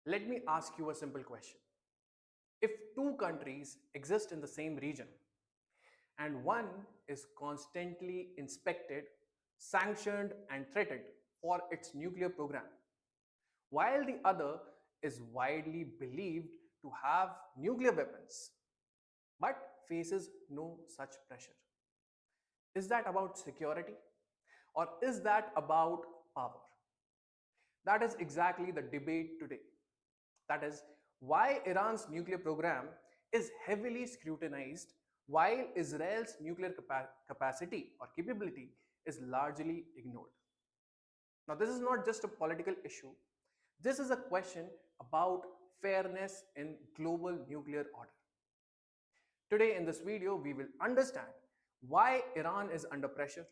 Let me ask you a simple question. If two countries exist in the same region and one is constantly inspected, sanctioned, and threatened for its nuclear program, while the other is widely believed to have nuclear weapons but faces no such pressure, is that about security or is that about power? That is exactly the debate today. That is why Iran's nuclear program is heavily scrutinized while Israel's nuclear capacity or capability is largely ignored. Now, this is not just a political issue, this is a question about fairness in global nuclear order. Today, in this video, we will understand why Iran is under pressure,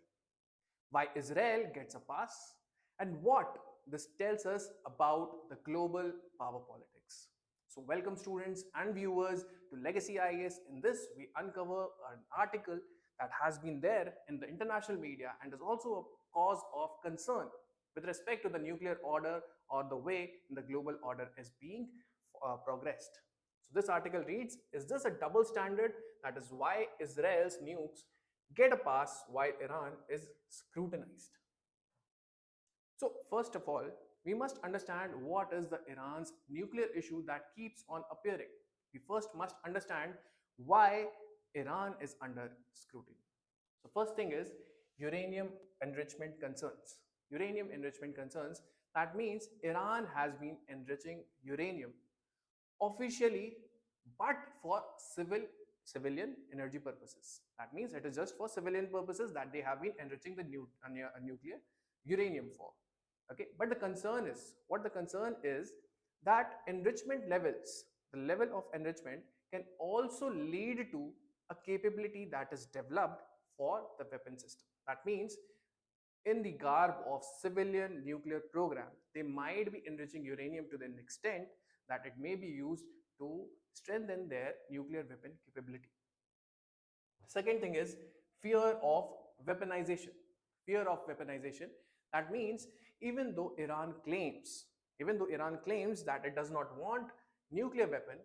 why Israel gets a pass, and what this tells us about the global power politics. So, welcome students and viewers to Legacy IAS. In this, we uncover an article that has been there in the international media and is also a cause of concern with respect to the nuclear order or the way the global order is being progressed. So, this article reads, is this a double standard? That is why Israel's nukes get a pass while Iran is scrutinized. So, first of all, we must understand what is the Iran's nuclear issue that keeps on appearing. We first must understand why Iran is under scrutiny. So, first thing is uranium enrichment concerns. Uranium enrichment concerns, that means Iran has been enriching uranium officially but for civilian energy purposes. That means it is just for civilian purposes that they have been enriching the nuclear uranium for. Okay, but the concern is, what the concern is, that enrichment levels, the level of enrichment can also lead to a capability that is developed for the weapon system. That means in the garb of civilian nuclear program, they might be enriching uranium to an extent that it may be used to strengthen their nuclear weapon capability. Second thing is fear of weaponization. Fear of weaponization. That means even though Iran claims, that it does not want nuclear weapon,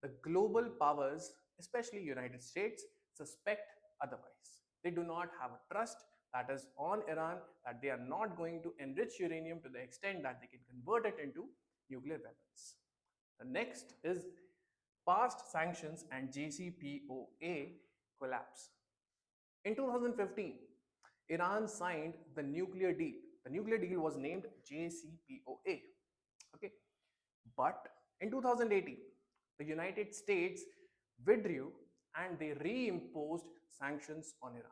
the global powers, especially United States, suspect otherwise. They do not have a trust that is on Iran, that they are not going to enrich uranium to the extent that they can convert it into nuclear weapons. The next is past sanctions and JCPOA collapse. In 2015, Iran signed the nuclear deal. The nuclear deal was named JCPOA. Okay, but in 2018, the United States withdrew and they reimposed sanctions on Iran.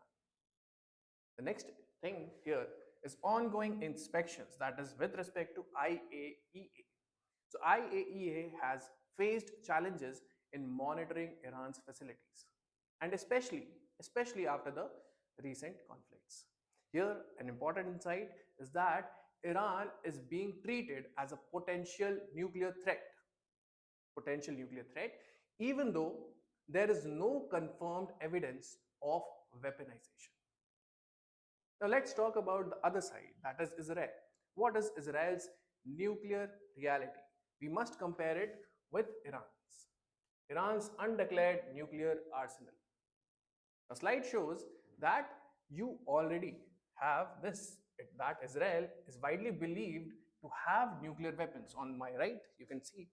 The next thing here is ongoing inspections, that is with respect to IAEA. So IAEA has faced challenges in monitoring Iran's facilities, and especially after the recent conflicts. Here, an important insight is that Iran is being treated as a potential nuclear threat, even though there is no confirmed evidence of weaponization. Now let's talk about the other side, that is Israel. What is Israel's nuclear reality? We must compare it with Iran's undeclared nuclear arsenal. The slide shows that you already have this, that Israel is widely believed to have nuclear weapons. On my right, you can see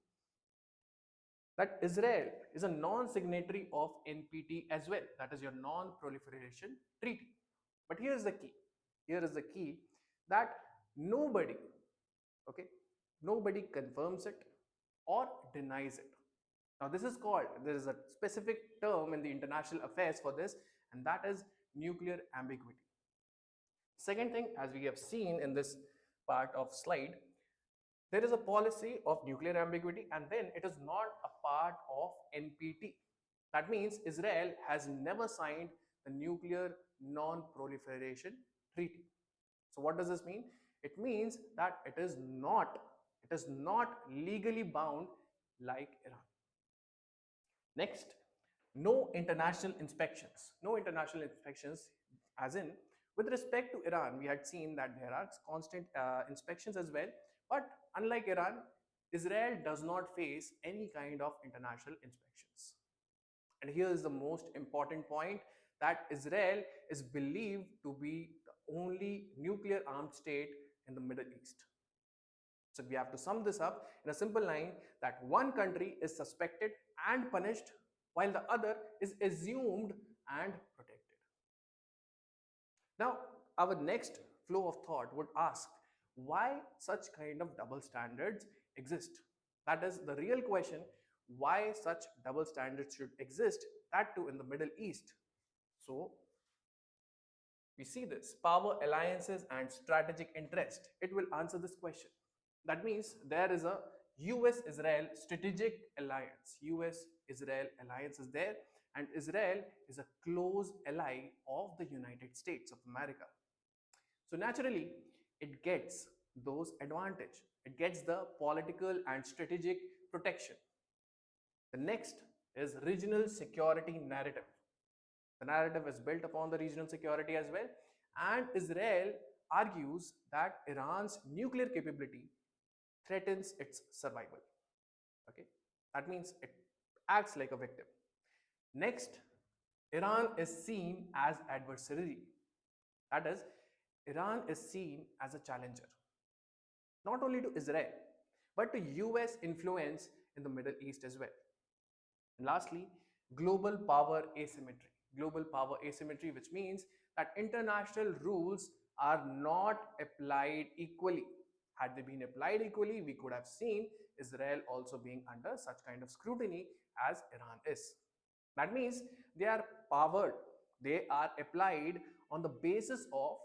that Israel is a non-signatory of NPT as well, that is your non-proliferation treaty. But here is the key. Here is the key that nobody, okay, nobody confirms it or denies it. Now, this is called, there is a specific term in the international affairs for this, and that is nuclear ambiguity. Second thing, as we have seen in this part of slide, there is a policy of nuclear ambiguity, and then it is not a part of NPT. That means Israel has never signed the nuclear non-proliferation treaty. So what does this mean? It means that it is not legally bound like Iran. Next, no international inspections. No international inspections, as in, with respect to Iran, we had seen that there are constant inspections as well. But unlike Iran, Israel does not face any kind of international inspections. And here is the most important point, that Israel is believed to be the only nuclear armed state in the Middle East. So we have to sum this up in a simple line, that one country is suspected and punished while the other is assumed and protected. Now, our next flow of thought would ask, why such kind of double standards exist? That is the real question, why such double standards should exist, that too in the Middle East. So we see this power alliances and strategic interest. It will answer this question. That means there is a US Israel strategic alliance. US Israel alliance is there, and Israel is a close ally of the United States of America. So naturally, it gets those advantage. It gets the political and strategic protection. The next is regional security narrative. The narrative is built upon the regional security as well, and Israel argues that Iran's nuclear capability threatens its survival. Okay, that means it acts like a victim. Next, Iran is seen as adversary. That is, Iran is seen as a challenger, not only to Israel, but to US influence in the Middle East as well. And lastly, global power asymmetry. Global power asymmetry, which means that international rules are not applied equally. Had they been applied equally, we could have seen Israel also being under such kind of scrutiny as Iran is. That means they are powered, they are applied on the basis of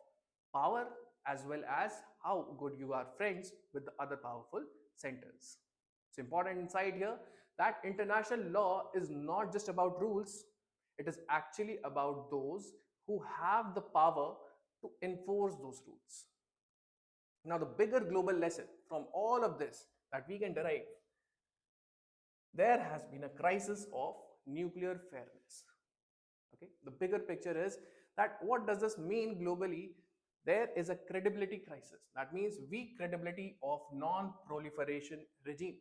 power as well as how good you are friends with the other powerful centers. So, important insight here, that international law is not just about rules, it is actually about those who have the power to enforce those rules. Now, the bigger global lesson from all of this that we can derive, there has been a crisis of nuclear fairness. Okay, the bigger picture is that what does this mean globally? There is a credibility crisis. That means weak credibility of non-proliferation regime,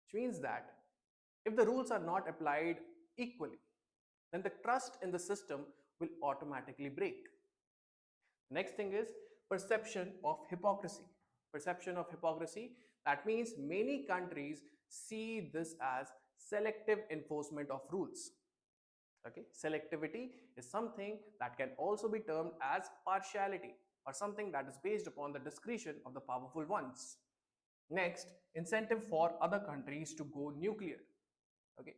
which means that if the rules are not applied equally, then the trust in the system will automatically break. Next thing is perception of hypocrisy. Perception of hypocrisy, that means many countries see this as selective enforcement of rules. Okay, selectivity is something that can also be termed as partiality, or something that is based upon the discretion of the powerful ones. Next, incentive for other countries to go nuclear. Okay,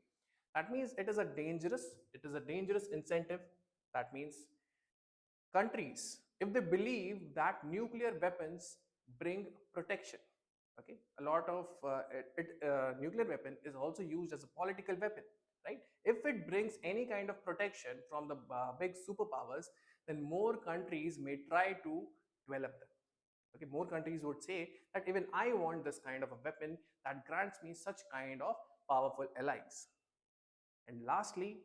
that means it is a dangerous incentive. That means countries, if they believe that nuclear weapons bring protection, okay, a lot of nuclear weapon is also used as a political weapon, right? If it brings any kind of protection from the big superpowers, then more countries may try to develop them. Okay, more countries would say that even I want this kind of a weapon that grants me such kind of powerful allies. And lastly,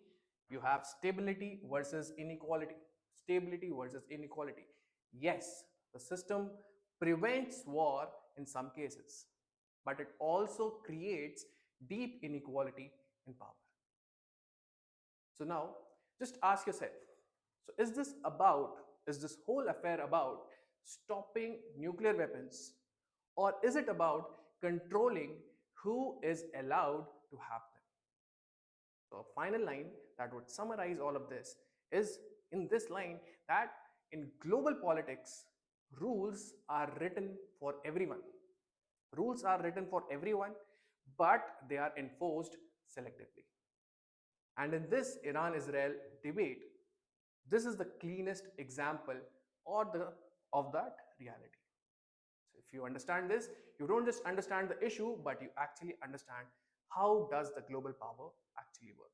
you have stability versus inequality. Stability versus inequality. Yes, the system prevents war in some cases, but it also creates deep inequality in power. So now just ask yourself, so is this whole affair about stopping nuclear weapons, or is it about controlling who is allowed to have them? So, a final line that would summarize all of this is in this line, that in global politics, rules are written for everyone. Rules are written for everyone, but they are enforced selectively. And in this Iran Israel debate, this is the cleanest example of that reality. So if you understand this, you don't just understand the issue, but you actually understand how does the global power actually work.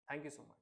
Thank you so much.